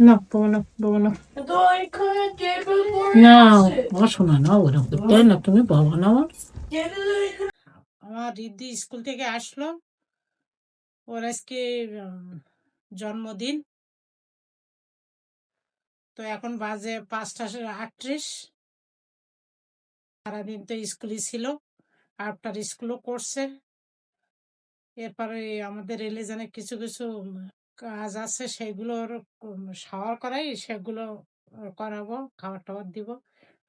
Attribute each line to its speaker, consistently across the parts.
Speaker 1: না বাবা না বাবা না না আমার শোনা না ওরকম করতে হয় না তুমি বাবা না আমার রিদ্ধি স্কুল থেকে আসলো ওর আজকে জন্মদিন তো এখন বাজে 5:38 সারাদিন তো স্কুলই ছিল আফটার স্কুলও করছে এরপরে আমাদের রিলিজনের কিছু কিছু কাজ আছে সেগুলোর শাওয়ার করাই সেগুলো করাবো খাবার টাবার দিব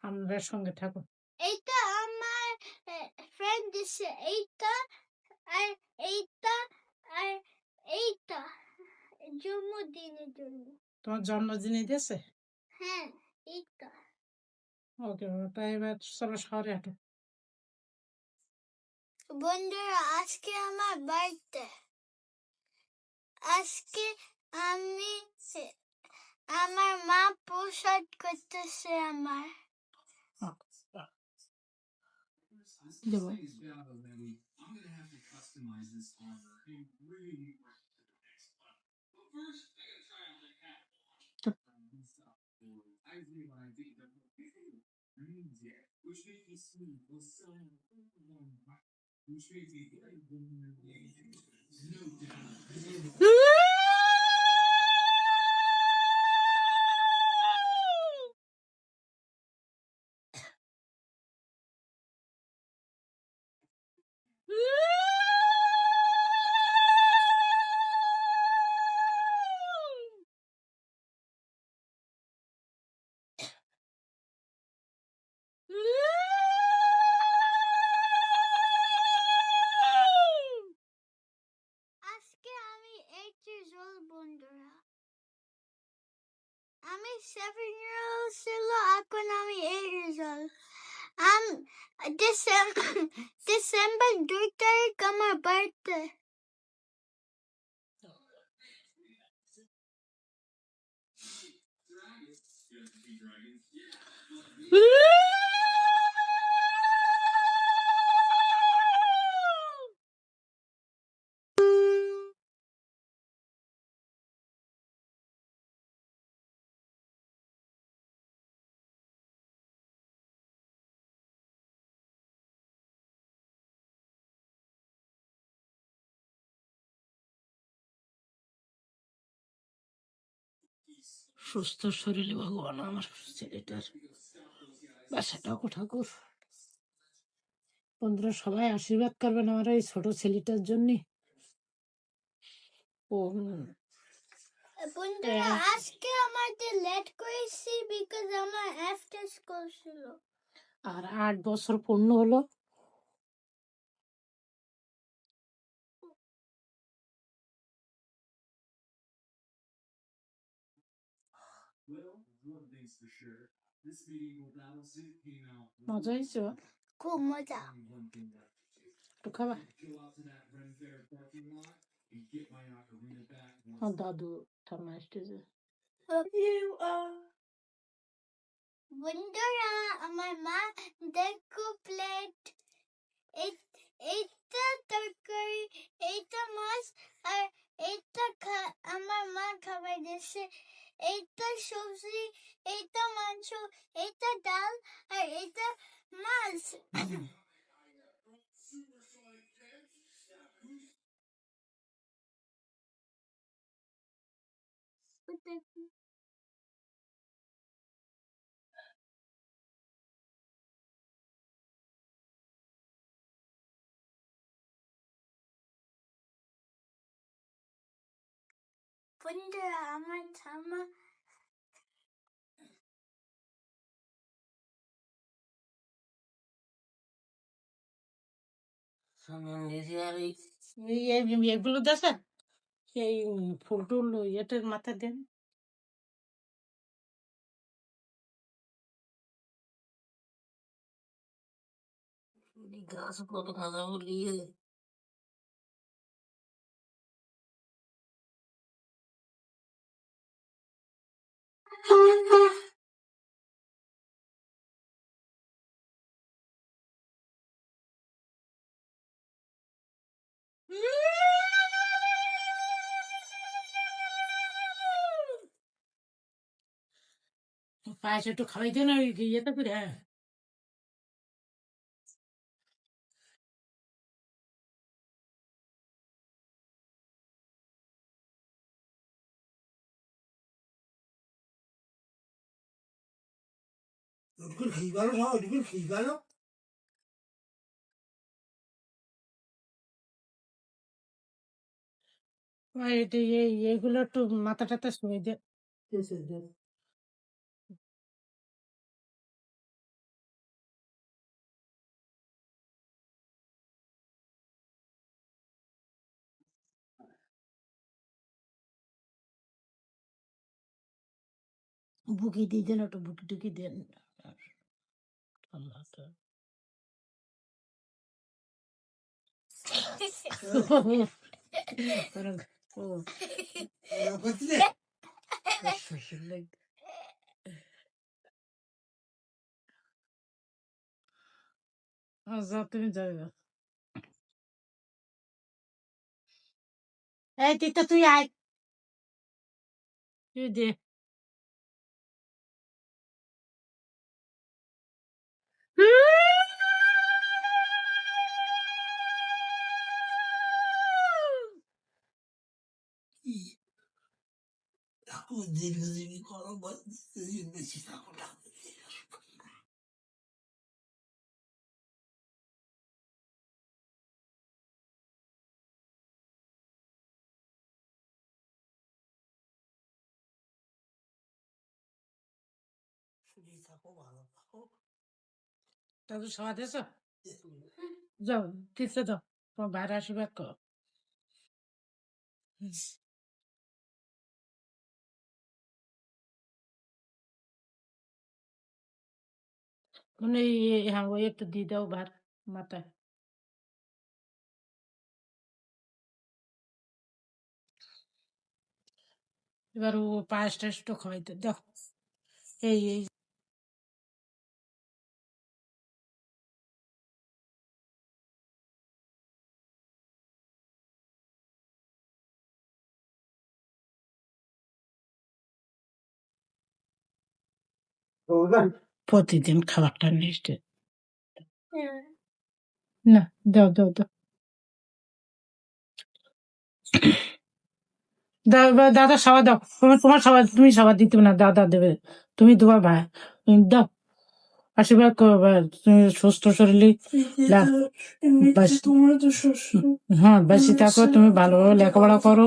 Speaker 1: আমরা সঙ্গে থাকো এইটা আমার ফ্রেন্ড দিছে এইটা আর এইটা আর এইটা জন্মদিনের জন্য তোমার জন্মদিনে দিয়েছে হ্যাঁ এইটা ওকে তাই এবার চলো শহরে হাঁটো বন্ধুরা আজকে আমার বার্থডে আজকে আমি আমার মা প্রসাদ করতেছে আমার দেবো আজকে আমি 8 years old বন্ধুরা আমি 7 years old ছিল এখন আমি 8 years old ডিসেম্বর 2 তারিখ আমার বার্থডে সুস্থ শরীরে ভগবান আমার ছেলেটার বাসাটা ঠাকুর বন্ধুরা সবাই আশীর্বাদ করবেন আমার এই ছোট ছেলেটার জন্য ও বন্ধুরা আজকে আমাদের লেট করেছি বিকজ আমার আফটার স্কুল ছিল আর 8 বছর পূর্ণ হলো মজা হয়েছে খুব মজা একটু খাবা দাদু ঠাম্মা এসেছে বন্ধুরা আমার মা দেখো প্লেট এইটা তরকারি এইটা মাছ আর এইটা আমার মা খাবার দিয়েছে এইটা সবজি এইটা মাংস এইটা ডাল আর এইটা মাছ বন্ধুরা আমার ঠাম্মা এগুলো দেখে এই ফুল টুল ইয়েটার মাথা দেন গাছ কত খাজা বলিয়ে পায়েস একটু খাওয়াই দে না ওই ইয়েতে করে। হ্যাঁ এইগুলো একটু মাথা টাথা শুয়ে দে। বুকি দিয়ে দেন, একটু বুকি টুকি দেন। আল্লাহ তো। আচ্ছা তুমি যাবে। এই তিতা তুই আয়, তুই দে। তাদের স্বাদ আছে, যাও তিতে দাও, তোমার বাইরে আসবে তো। মানে হ্যাঁ ওই একটু দিয়ে দাও ভাত মাথায়। এবার ও পায়েস টায়েস তো খাওয়াইতে দাও। এই প্রতিদিন খাবারটা নিশ্চয় না, দাও দাও দাও দাও, এবার দাদা সবাই দাও, তোমার সবাই, তুমি সবাই দিতে না, দাদা দেবে, তুমি তোমার ভাই দাও। আশীর্বাদ করো ভাই, তুমি সুস্থ শরীরে হ্যাঁ বেশি থাকো, তুমি ভালোভাবে লেখাপড়া করো,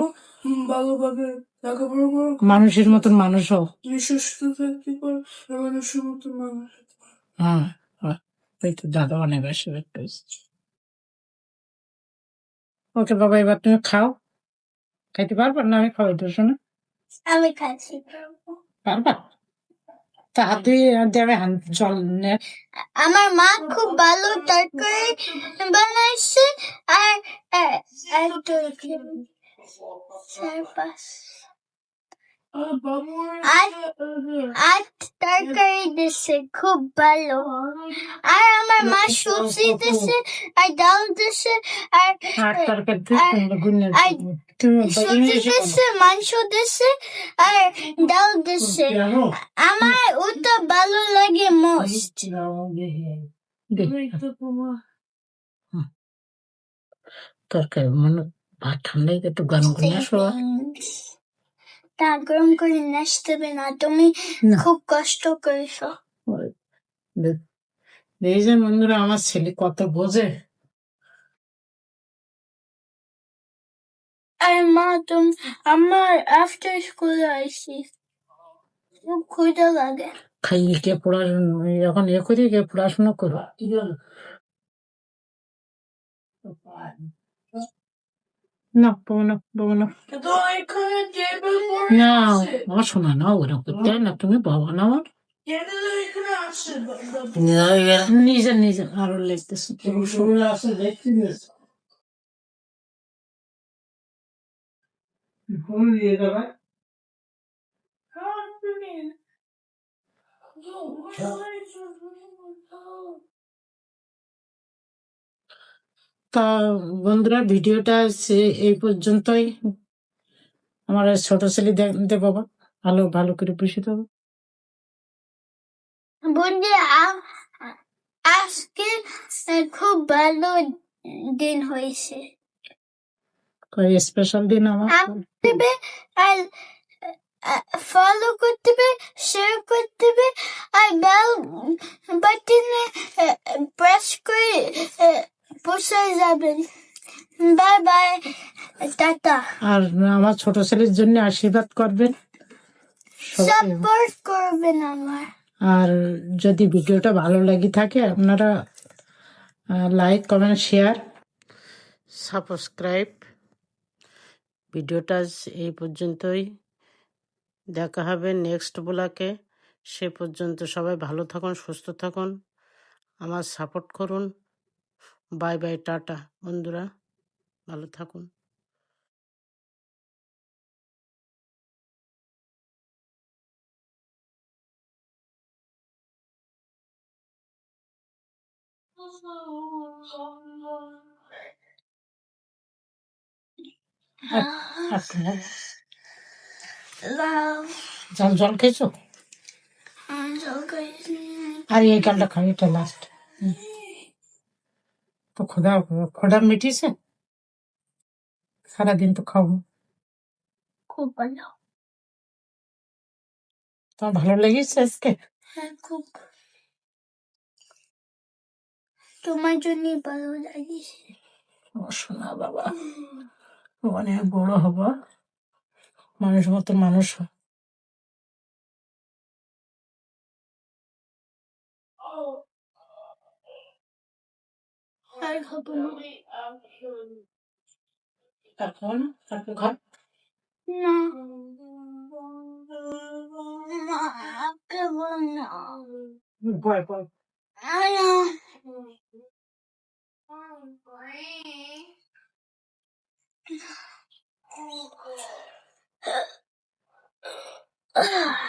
Speaker 1: ভালোভাবে লেখাপড়া করো, মানুষের মতন মানুষ হও, সুস্থ থাকতে পারো, মানুষের মতন মানুষ। হ্যাঁ হ্যাঁ, এই তো দাদা অনেক আশীর্বাদ করেছে। ওকে বাবা, এবার তুমি খাও, খাইতে পারবা না? আমি খাওয়াই তো শোনো। আমি খাচ্ছি, পারবা? তা হাত ধুয়ে দেবে, হাত জল নে। আমার মা খুব ভালো তরকারি বানাইছে, আর আর চার পাঁচ আর আর তরকারি দিছে খুব ভালো, আর আমার মা সবজি দিছে, আর ডাল দিছে, আর সবজি দিছে, মাংস দিছে, আর ডাল দিছে। আমার ওটা ভালো লাগে মোস্ট। তরকারি মানে ভাত ঠান্ডায় একটু গরম করে আসো। তা গরম করে নাচতে হবে না, তুমি খুব কষ্ট করেছো। এই যে বন্ধুরা, আমার ছেলে কত বোঝে। আর মা তুমি, আমার আফটার স্কুল আইসি, খুব ক্ষুধা লাগে। খাইয়ে কে পড়াশোনা এখন এ করি, কে পড়াশোনা করো। না বাবা না, বাবা না, না আমার শোনা না, ওরকম করতে হয় না, তুমি বাবা না আমার। নিজের নিজের আরো লিখতেছে। তা বন্ধুরা, ভিডিওটা এই পর্যন্তই। আমার ছোট ছেলে দেখতে বাবা, ভালো ভালো করে বসে থাকো।
Speaker 2: বন্ধু আজকে খুব ভালো দিন হয়েছে।
Speaker 1: স্পেশাল দিন আমার
Speaker 2: দেবে আর ফলো করতে হবে, শেয়ার করতে হবে আর বেল বাটনে প্রেস করে বসে যাবেন। Bye bye, tata.
Speaker 1: আর আমার ছোট ছেলের জন্য আশীর্বাদ করবেন,
Speaker 2: সাপোর্ট করবেন আমার।
Speaker 1: আর যদি ভিডিওটা ভালো লাগে থাকে আপনারা লাইক কমেন্ট শেয়ার সাবস্ক্রাইব। ভিডিওটা এই পর্যন্তই, দেখা হবে নেক্সট ব্লগে। সে পর্যন্ত সবাই ভালো থাকুন, সুস্থ থাকুন, আমার সাপোর্ট করুন। বাই বাই, টাটা বন্ধুরা, ভালো থাকুন। জল খেয়েছো? আর এই গালটা খাই, এটা লাস্ট। তো খোদা মিটিয়েছে, সারাদিন তো খাবো।
Speaker 2: খুব ভালো।
Speaker 1: তোমার ভালো লেগেছে আজকে?
Speaker 2: হ্যাঁ, খুব। তোমার জন্যই ভালো লাগিয়েছে।
Speaker 1: শোনা বাবা, অনেক বড় হবা, মানুষ মতো মানুষ হ।
Speaker 2: আর খাবো না।
Speaker 1: এখন ঘর
Speaker 2: না, খাবো না।
Speaker 1: ভয় ভয়
Speaker 2: Ah.